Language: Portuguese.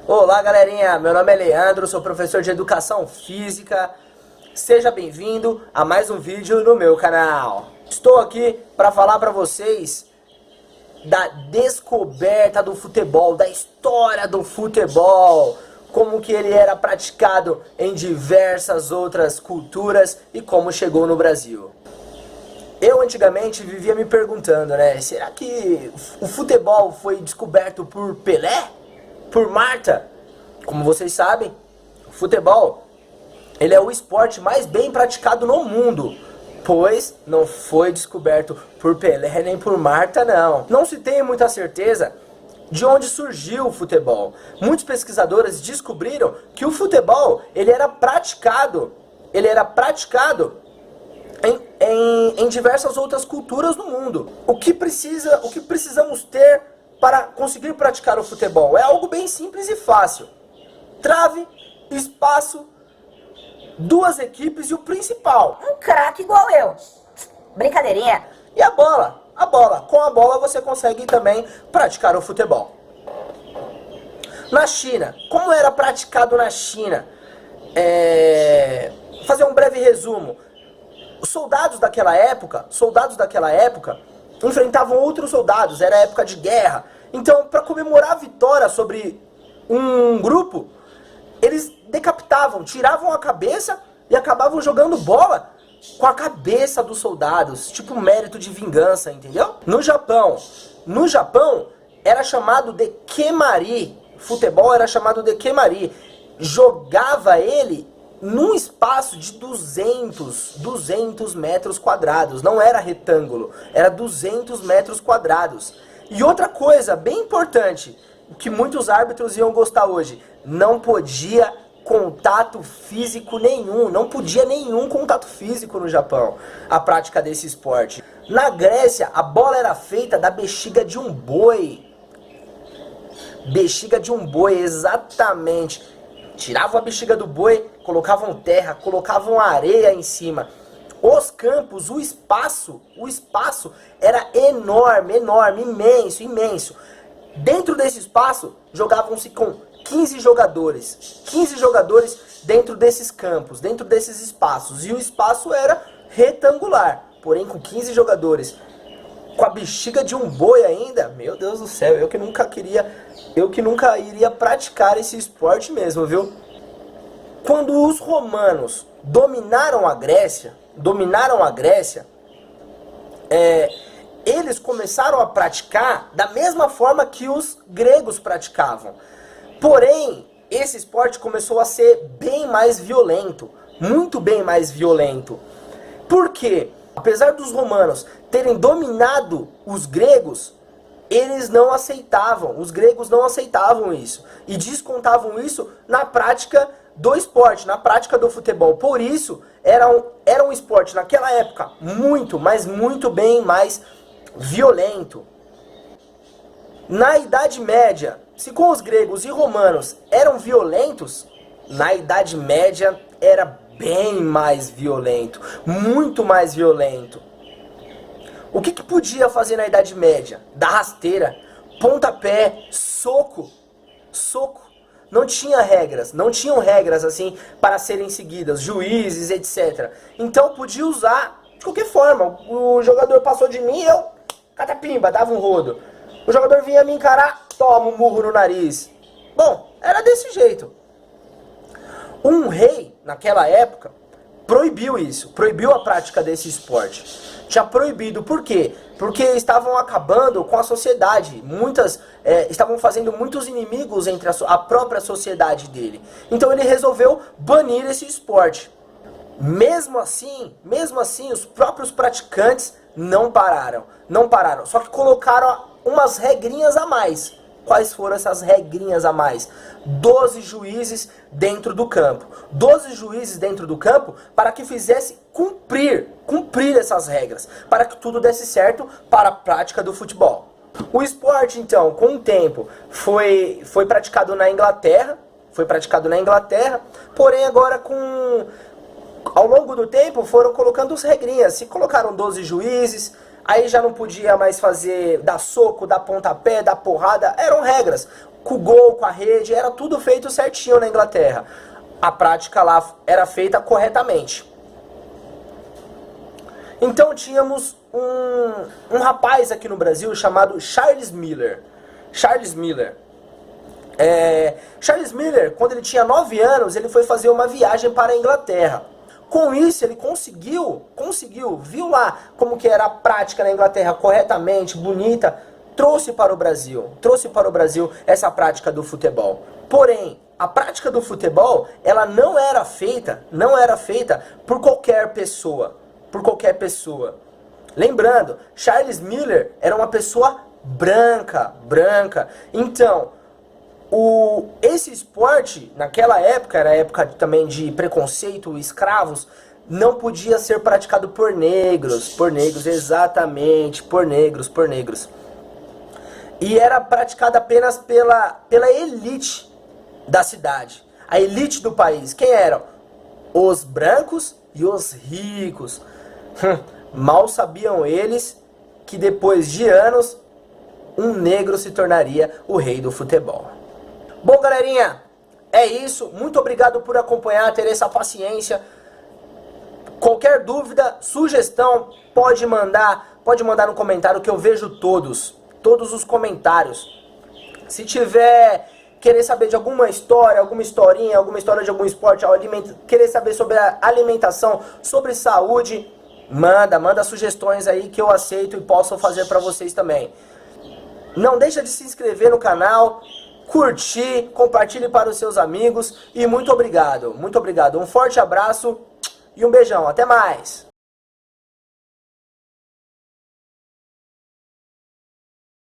Olá galerinha, meu nome é Leandro, sou professor de Educação Física. Seja bem-vindo a mais um vídeo no meu canal. Estou aqui para falar para vocês da descoberta do futebol, da história do futebol, como que ele era praticado em diversas outras culturas e como chegou no Brasil. Eu antigamente vivia me perguntando, né, será que o futebol foi descoberto por Pelé? Por Marta? Como vocês sabem, o futebol, ele é o esporte mais bem praticado no mundo, pois não foi descoberto por Pelé nem por Marta, não. Não se tem muita certeza de onde surgiu o futebol. Muitos pesquisadores descobriram que o futebol, ele era praticado em diversas outras culturas no mundo. O que precisamos ter para conseguir praticar o futebol? É algo bem simples e fácil. Trave, espaço, duas equipes e o principal, um craque igual eu. Brincadeirinha. e a bola. Com a bola você consegue também praticar o futebol. Na China, como era praticado na China? Fazer um breve resumo. Os soldados daquela época enfrentavam outros soldados, era época de guerra. Então, para comemorar a vitória sobre um grupo, eles decapitavam, tiravam a cabeça e acabavam jogando bola com a cabeça dos soldados, tipo mérito de vingança, entendeu? No Japão era chamado de kemari, futebol era chamado de kemari. Jogava ele num espaço de 200 metros quadrados, não era retângulo, era 200 metros quadrados. E outra coisa bem importante, que muitos árbitros iam gostar hoje, não podia contato físico nenhum, não podia nenhum contato físico no Japão, a prática desse esporte. Na Grécia, a bola era feita da bexiga de um boi. Bexiga de um boi, exatamente. Tiravam a bexiga do boi, colocavam terra, colocavam areia em cima. Os campos, o espaço era enorme, imenso. Dentro desse espaço, jogavam-se com 15 jogadores. 15 jogadores dentro desses campos, dentro desses espaços. E o espaço era retangular, porém com 15 jogadores. Com a bexiga de um boi ainda, meu Deus do céu, eu que nunca iria praticar esse esporte mesmo, viu? Quando os romanos dominaram a Grécia, eles começaram a praticar da mesma forma que os gregos praticavam. Porém, esse esporte começou a ser bem mais violento, muito bem mais violento. Por quê? Apesar dos romanos terem dominado os gregos, os gregos não aceitavam isso e descontavam isso na prática do esporte, na prática do futebol. Por isso, era um esporte naquela época muito, mas muito bem mais violento. Na Idade Média, se com os gregos e romanos eram violentos, na Idade Média era bem mais violento, muito mais violento. O que podia fazer na Idade Média? Dar rasteira, pontapé, soco. Não tinham regras assim para serem seguidas, juízes, etc. Então podia usar de qualquer forma. O jogador passou de mim, eu catapimba, dava um rodo. O jogador vinha me encarar, toma um murro no nariz. Bom, era desse jeito. Um rei, naquela época, proibiu isso, proibiu a prática desse esporte. Tinha proibido, por quê? Porque estavam acabando com a sociedade, estavam fazendo muitos inimigos entre a própria sociedade dele. Então ele resolveu banir esse esporte. Mesmo assim, os próprios praticantes não pararam, só que colocaram umas regrinhas a mais. Quais foram essas regrinhas a mais? 12 juízes dentro do campo. 12 juízes dentro do campo para que fizesse cumprir essas regras, para que tudo desse certo para a prática do futebol. O esporte, então, com o tempo, foi praticado na Inglaterra, porém agora ao longo do tempo foram colocando as regrinhas, se colocaram 12 juízes, aí já não podia mais dar soco, dar pontapé, dar porrada, eram regras. com o gol, com a rede, era tudo feito certinho na Inglaterra. A prática lá era feita corretamente. Então tínhamos um rapaz aqui no Brasil chamado Charles Miller. Charles Miller, quando ele tinha 9 anos, ele foi fazer uma viagem para a Inglaterra. Com isso, ele conseguiu, viu lá como que era a prática na Inglaterra corretamente, bonita, trouxe para o Brasil essa prática do futebol. Porém, a prática do futebol, ela não era feita por qualquer pessoa, Lembrando, Charles Miller era uma pessoa branca. Então, esse esporte, naquela época, era época também de preconceito, escravos, não podia ser praticado por negros, exatamente, por negros. E era praticado apenas pela elite da cidade, a elite do país. Quem eram? Os brancos e os ricos. Mal sabiam eles que depois de anos, um negro se tornaria o rei do futebol. Bom, galerinha, é isso. Muito obrigado por acompanhar, ter essa paciência. Qualquer dúvida, sugestão, pode mandar no comentário que eu vejo todos os comentários. Se tiver querer saber de alguma história, alguma historinha de algum esporte, querer saber sobre a alimentação, sobre saúde, manda sugestões aí que eu aceito e posso fazer para vocês também. Não deixa de se inscrever no canal, curtir, compartilhe para os seus amigos e muito obrigado. Um forte abraço e um beijão. Até mais!